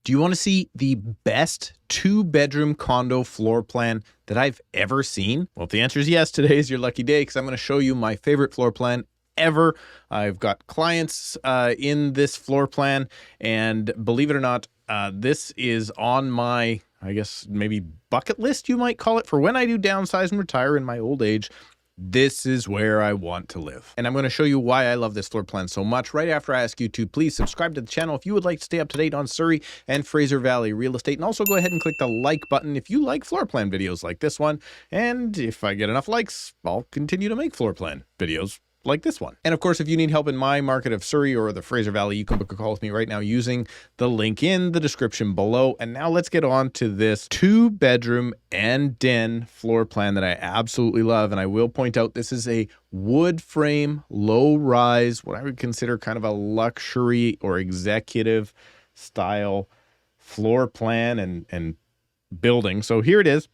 Do you want to see the best 2-bedroom condo floor plan that I've ever seen? Well, if the answer is yes, today is your lucky day because I'm going to show you my favorite floor plan ever. I've got clients in this floor plan, and believe it or not, this is on my, I guess, maybe bucket list, you might call it, for when I do downsize and retire in my old age. This is where I want to live. And I'm going to show you why I love this floor plan so much right after I ask you to please subscribe to the channel if you would like to stay up to date on Surrey and Fraser Valley real estate. And also go ahead and click the like button if you like floor plan videos like this one. And if I get enough likes, I'll continue to make floor plan videos like this one. And of course, if you need help in my market of Surrey or the Fraser Valley, you can book a call with me right now using the link in the description below. And now let's get on to this 2-bedroom and den floor plan that I absolutely love. And I will point out this is a wood frame, low rise, what I would consider kind of a luxury or executive style floor plan and building. So here it is.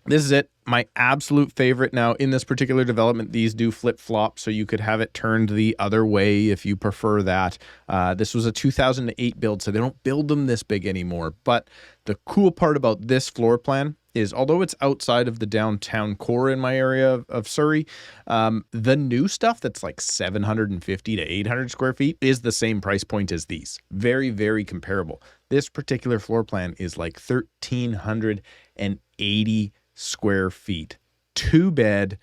This is it. My absolute favorite. Now, in this particular development, these do flip-flop, so you could have it turned the other way if you prefer that. This was a 2008 build, so they don't build them this big anymore. But the cool part about this floor plan is, although it's outside of the downtown core in my area of Surrey, the new stuff that's like 750 to 800 square feet is the same price point as these. Very, very comparable. This particular floor plan is like 1,380 square feet, 2-bed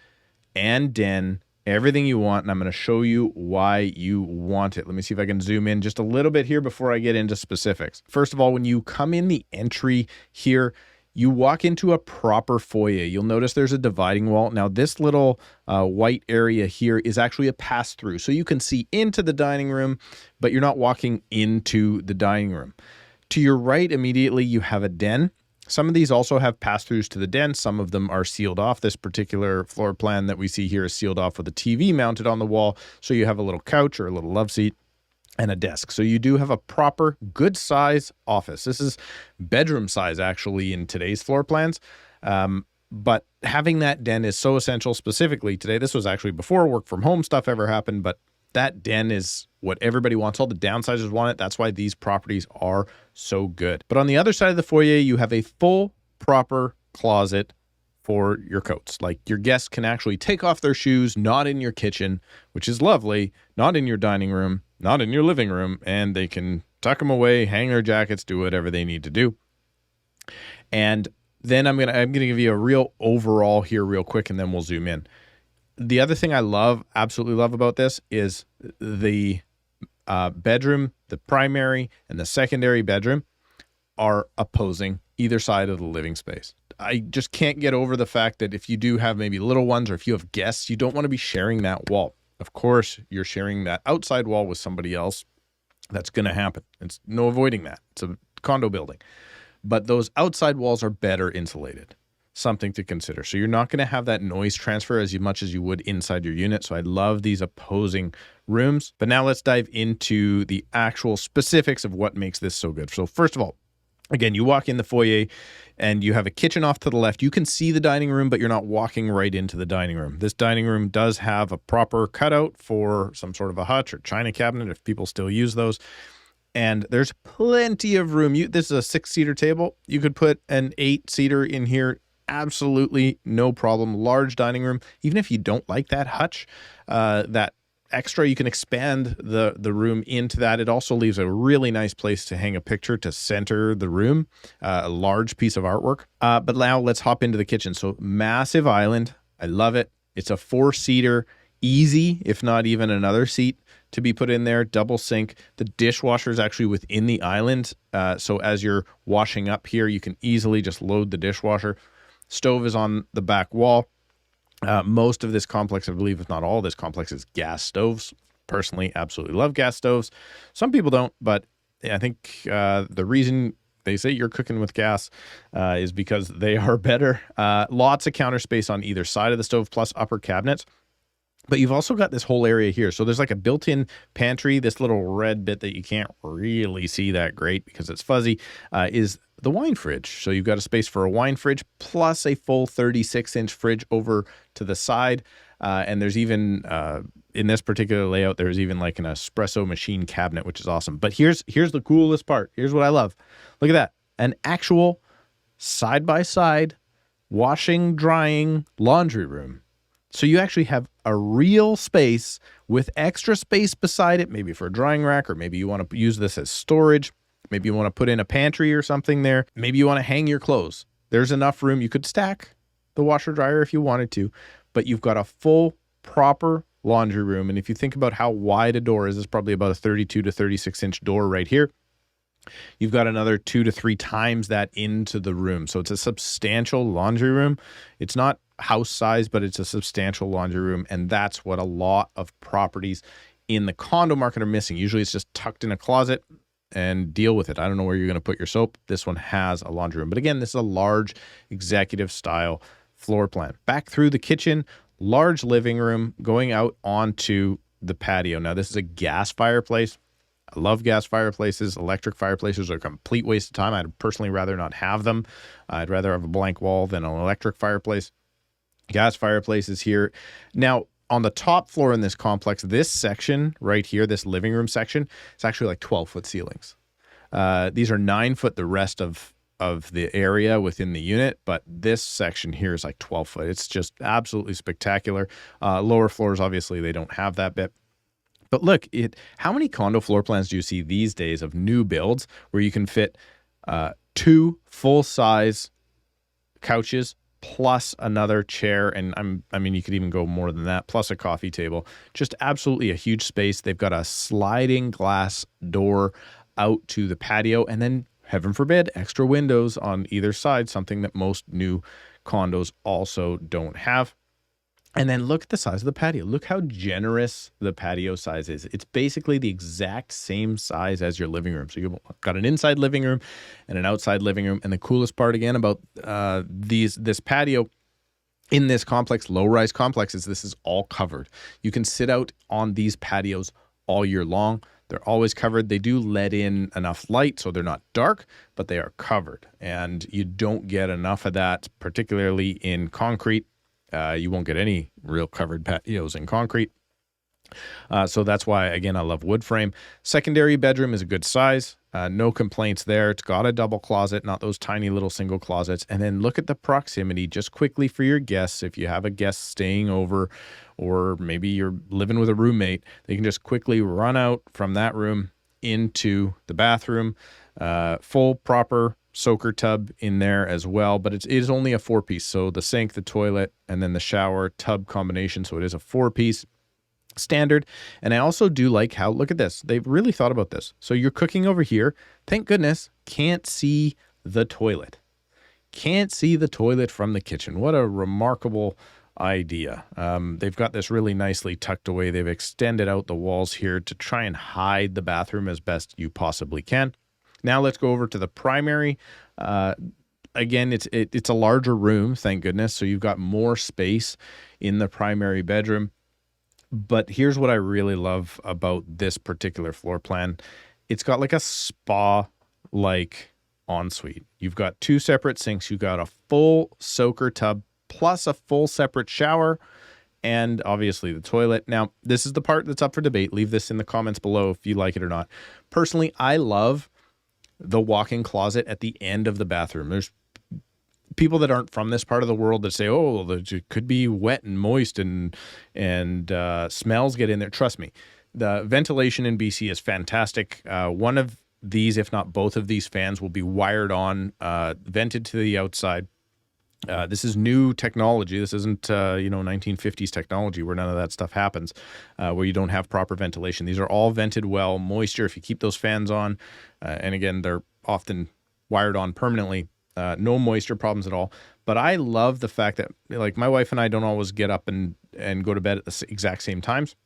and den, everything you want. And I'm going to show you why you want it. Let me see if I can zoom in just a little bit here before I get into specifics. First of all, when you come in the entry here, you walk into a proper foyer. You'll notice there's a dividing wall. Now, this little white area here is actually a pass-through. So you can see into the dining room, but you're not walking into the dining room. To your right, immediately, you have a den. Some of these also have pass-throughs to the den. Some of them are sealed off. This particular floor plan that we see here is sealed off with a TV mounted on the wall. So you have a little couch or a little love seat and a desk. So you do have a proper good size office. This is bedroom size actually in today's floor plans. But having that den is so essential specifically today. This was actually before work from home stuff ever happened, but that den is what everybody wants. All the downsizers want it. That's why these properties are so good. But on the other side of the foyer, you have a full proper closet for your coats. Like, your guests can actually take off their shoes, not in your kitchen, which is lovely, not in your dining room, not in your living room, and they can tuck them away, hang their jackets, do whatever they need to do. And then I'm gonna give you a real overall here real quick, and then we'll zoom in. The other thing I absolutely love about this is the bedroom, the primary and the secondary bedroom are opposing either side of the living space. I just can't get over the fact that if you do have maybe little ones or if you have guests, you don't want to be sharing that wall. Of course, you're sharing that outside wall with somebody else. That's going to happen. It's no avoiding that. It's a condo building. But those outside walls are better insulated. Something to consider. So you're not going to have that noise transfer as much as you would inside your unit. So I love these opposing rooms. But now let's dive into the actual specifics of what makes this so good. So first of all, again, you walk in the foyer and you have a kitchen off to the left. You can see the dining room, but you're not walking right into the dining room. This dining room does have a proper cutout for some sort of a hutch or china cabinet if people still use those. And there's plenty of room. This is a 6-seater table. You could put an 8-seater in here. Absolutely no problem. Large dining room. Even if you don't like that hutch, that extra, you can expand the room into that. It also leaves a really nice place to hang a picture to center the room, a large piece of artwork. But now let's hop into the kitchen. So massive island. I love it. It's a 4-seater, easy, if not even another seat to be put in there, double sink. The dishwasher is actually within the island. So as you're washing up here, you can easily just load the dishwasher. Stove is on the back wall. Most of this complex, I believe, if not all of this complex, is gas stoves. Personally, absolutely love gas stoves. Some people don't, but I think the reason they say you're cooking with gas is because they are better. Lots of counter space on either side of the stove, plus upper cabinets. But you've also got this whole area here. So there's like a built-in pantry. This little red bit that you can't really see that great because it's fuzzy is the wine fridge. So you've got a space for a wine fridge plus a full 36-inch fridge over to the side. And there's even, in this particular layout, there's even like an espresso machine cabinet, which is awesome. But here's the coolest part. Here's what I love. Look at that. An actual side-by-side washing, drying laundry room. So you actually have a real space with extra space beside it, maybe for a drying rack, or maybe you want to use this as storage. Maybe you want to put in a pantry or something there. Maybe you want to hang your clothes. There's enough room. You could stack the washer dryer if you wanted to, but you've got a full, proper laundry room. And if you think about how wide a door is, it's probably about a 32 to 36 inch door right here. You've got another 2 to 3 times that into the room. So it's a substantial laundry room. It's not house size, but it's a substantial laundry room. And that's what a lot of properties in the condo market are missing. Usually it's just tucked in a closet and deal with it. I don't know where you're going to put your soap. This one has a laundry room. But again, this is a large executive style floor plan. Back through the kitchen, large living room going out onto the patio. Now, this is a gas fireplace. I love gas fireplaces. Electric fireplaces are a complete waste of time. I'd personally rather not have them. I'd rather have a blank wall than an electric fireplace. Gas fireplaces here. Now, on the top floor in this complex, this section right here, this living room section, it's actually like 12-foot ceilings. These are 9-foot, the rest of the area within the unit, but this section here is like 12 foot. It's just absolutely spectacular. Lower floors, obviously, they don't have that bit. But look, how many condo floor plans do you see these days of new builds where you can fit 2 full-size couches plus another chair, and I mean, you could even go more than that, plus a coffee table. Just absolutely a huge space. They've got a sliding glass door out to the patio, and then, heaven forbid, extra windows on either side, something that most new condos also don't have. And then look at the size of the patio. Look how generous the patio size is. It's basically the exact same size as your living room. So you've got an inside living room and an outside living room. And the coolest part, again, about this patio in this complex, low-rise complex, is this is all covered. You can sit out on these patios all year long. They're always covered. They do let in enough light, so they're not dark, but they are covered. And you don't get enough of that, particularly in concrete. You won't get any real covered patios in concrete. So that's why, again, I love wood frame. Secondary bedroom is a good size. No complaints there. It's got a double closet, not those tiny little single closets. And then look at the proximity just quickly for your guests. If you have a guest staying over, or maybe you're living with a roommate, they can just quickly run out from that room into the bathroom. Full, proper soaker tub in there as well, but it is only a 4-piece. So the sink, the toilet, and then the shower tub combination. So it is a 4-piece standard. And I also do like how, look at this, they've really thought about this. So you're cooking over here, thank goodness, can't see the toilet. Can't see the toilet from the kitchen. What a remarkable idea. They've got this really nicely tucked away. They've extended out the walls here to try and hide the bathroom as best you possibly can. Now let's go over to the primary. Again, it's a larger room, thank goodness. So you've got more space in the primary bedroom. But here's what I really love about this particular floor plan. It's got like a spa-like ensuite. You've got 2 separate sinks. You've got a full soaker tub plus a full separate shower, and obviously the toilet. Now, this is the part that's up for debate. Leave this in the comments below if you like it or not. Personally, I love the walk-in closet at the end of the bathroom. There's people that aren't from this part of the world that say, oh, it could be wet and moist and smells get in there. Trust me, the ventilation in BC is fantastic. One of these, if not both of these fans, will be wired on, vented to the outside. This is new technology. This isn't, 1950s technology where none of that stuff happens, where you don't have proper ventilation. These are all vented well. Moisture, if you keep those fans on, and again, they're often wired on permanently, no moisture problems at all. But I love the fact that, like, my wife and I don't always get up and go to bed at the exact same times.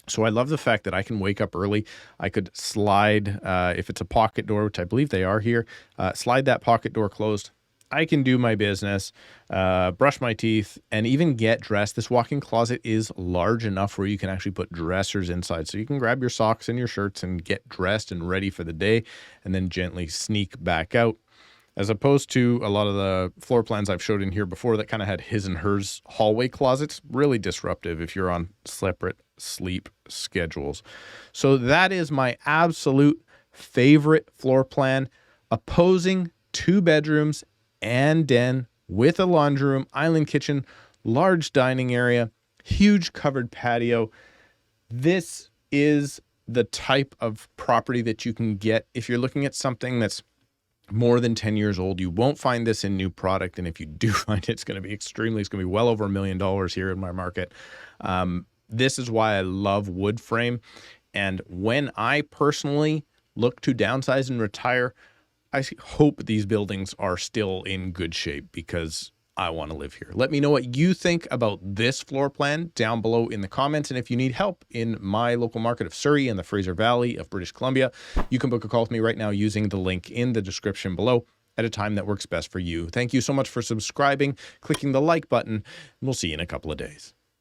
So I love the fact that I can wake up early. I could slide, if it's a pocket door, which I believe they are here, slide that pocket door closed. I can do my business, brush my teeth, and even get dressed. This walk-in closet is large enough where you can actually put dressers inside. So you can grab your socks and your shirts and get dressed and ready for the day, and then gently sneak back out. as opposed to a lot of the floor plans I've showed in here before that kind of had his and hers hallway closets. Really disruptive if you're on separate sleep schedules. So that is my absolute favorite floor plan, opposing 2 bedrooms and den with a laundry room, island kitchen, large dining area, huge covered patio. This is the type of property that you can get if you're looking at something that's more than 10 years old. You won't find this in new product. And if you do find it, it's going to be well over $1 million here in my market. This is why I love wood frame. And when I personally look to downsize and retire, I hope these buildings are still in good shape because I want to live here. Let me know what you think about this floor plan down below in the comments. And if you need help in my local market of Surrey and the Fraser Valley of British Columbia, you can book a call with me right now using the link in the description below at a time that works best for you. Thank you so much for subscribing, clicking the like button, and we'll see you in a couple of days.